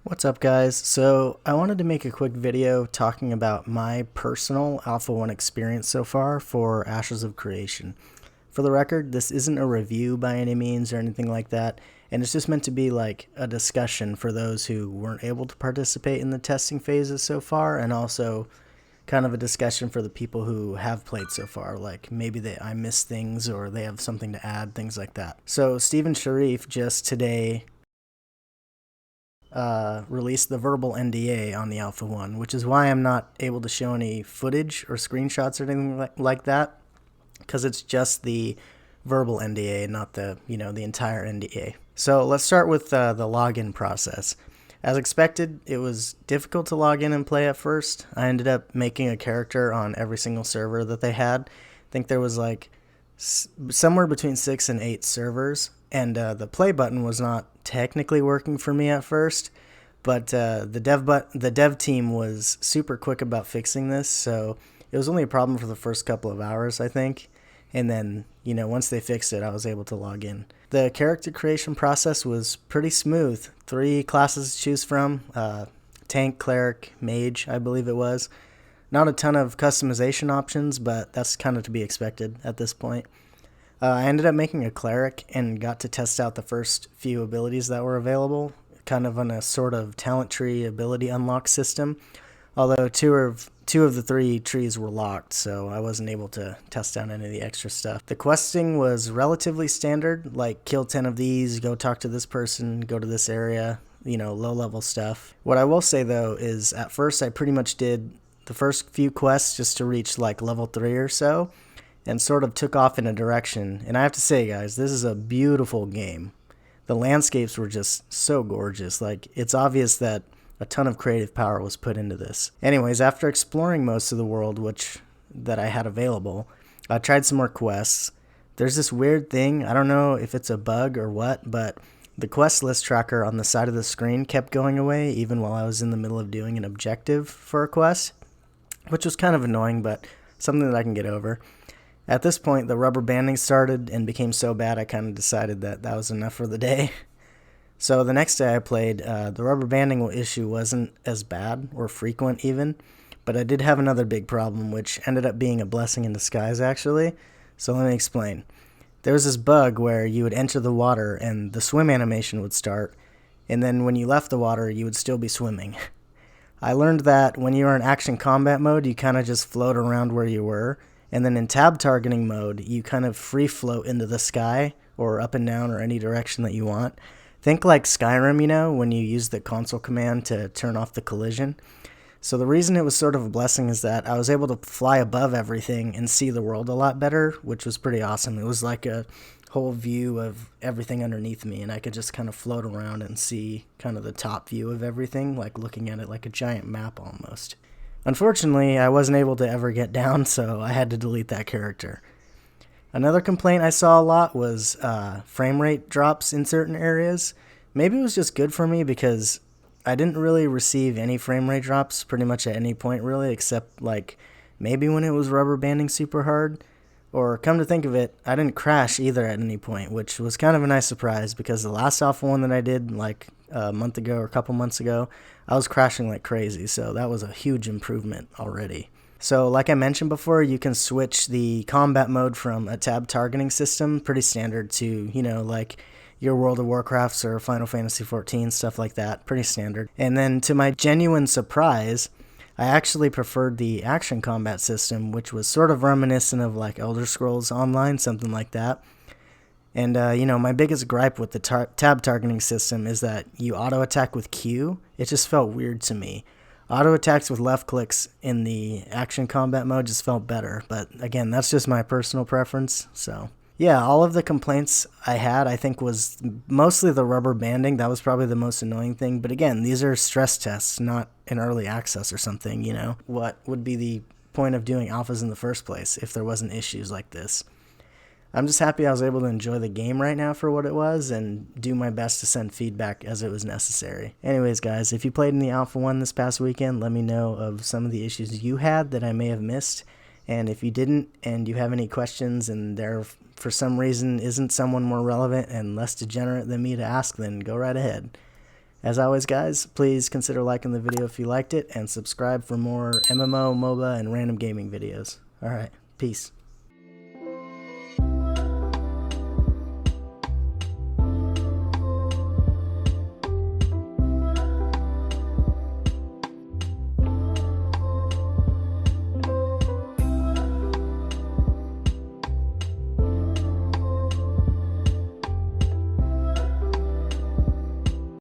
What's up, guys? So I wanted to make a quick video talking about my personal Alpha 1 experience so far for Ashes of Creation. For the record, this isn't a review by any means or anything like that, and it's just meant to be like a discussion for those who weren't able to participate in the testing phases so far, and also kind of a discussion for the people who have played so far, like maybe I missed things or they have something to add, things like that. So Steven Sharif just today released the verbal NDA on the Alpha 1, which is why I'm not able to show any footage or screenshots or anything like that, because it's just the verbal NDA, not the entire NDA. So let's start with the login process. As expected, it was difficult to log in and play at first. I ended up making a character on every single server that they had. I think there was like somewhere between 6 and 8 servers, and the play button was not technically working for me at first, but the dev team was super quick about fixing this, so it was only a problem for the first couple of hours, I think. And then, once they fixed it, I was able to log in. The character creation process was pretty smooth. 3 classes to choose from, tank, cleric, mage, I believe it was. Not a ton of customization options, but that's kind of to be expected at this point. I ended up making a cleric and got to test out the first few abilities that were available, kind of on a sort of talent tree ability unlock system. Although two of the 3 trees were locked, so I wasn't able to test out any of the extra stuff. The questing was relatively standard, like kill 10 of these, go talk to this person, go to this area, low level stuff. What I will say though is at first I pretty much did the first few quests just to reach like level 3 or so, and sort of took off in a direction. And I have to say, guys, this is a beautiful game. The landscapes were just so gorgeous. Like, it's obvious that a ton of creative power was put into this. Anyways, after exploring most of the world that I had available, I tried some more quests. There's this weird thing, I don't know if it's a bug or what, but the quest list tracker on the side of the screen kept going away even while I was in the middle of doing an objective for a quest, which was kind of annoying, but something that I can get over. At this point, the rubber banding started and became so bad I kind of decided that was enough for the day. So the next day I played, the rubber banding issue wasn't as bad or frequent even, but I did have another big problem, which ended up being a blessing in disguise actually. So let me explain. There was this bug where you would enter the water and the swim animation would start, and then when you left the water you would still be swimming. I learned that when you were in action combat mode you kind of just float around where you were, and then in tab targeting mode, you kind of free float into the sky or up and down or any direction that you want. Think like Skyrim, when you use the console command to turn off the collision. So the reason it was sort of a blessing is that I was able to fly above everything and see the world a lot better, which was pretty awesome. It was like a whole view of everything underneath me, and I could just kind of float around and see kind of the top view of everything, like looking at it like a giant map almost. Unfortunately, I wasn't able to ever get down, so I had to delete that character. Another complaint I saw a lot was frame rate drops in certain areas. Maybe it was just good for me because I didn't really receive any frame rate drops pretty much at any point really, except like maybe when it was rubber banding super hard. Or come to think of it, I didn't crash either at any point, which was kind of a nice surprise because the last Alpha 1 that I did like a month ago or a couple months ago, I was crashing like crazy, so that was a huge improvement already. So like I mentioned before, you can switch the combat mode from a tab targeting system, pretty standard, to, like your World of Warcrafts or Final Fantasy XIV, stuff like that, pretty standard. And then to my genuine surprise, I actually preferred the action combat system, which was sort of reminiscent of like Elder Scrolls Online, something like that. And, my biggest gripe with the tab targeting system is that you auto-attack with Q. It just felt weird to me. Auto-attacks with left clicks in the action combat mode just felt better. But, again, that's just my personal preference. So, yeah, all of the complaints I had, I think, was mostly the rubber banding. That was probably the most annoying thing. But, again, these are stress tests, not an early access or something, What would be the point of doing alphas in the first place if there wasn't issues like this? I'm just happy I was able to enjoy the game right now for what it was and do my best to send feedback as it was necessary. Anyways, guys, if you played in the Alpha 1 this past weekend, let me know of some of the issues you had that I may have missed. And if you didn't and you have any questions and there for some reason isn't someone more relevant and less degenerate than me to ask, then go right ahead. As always, guys, please consider liking the video if you liked it, and subscribe for more MMO, MOBA, and random gaming videos. Alright, peace.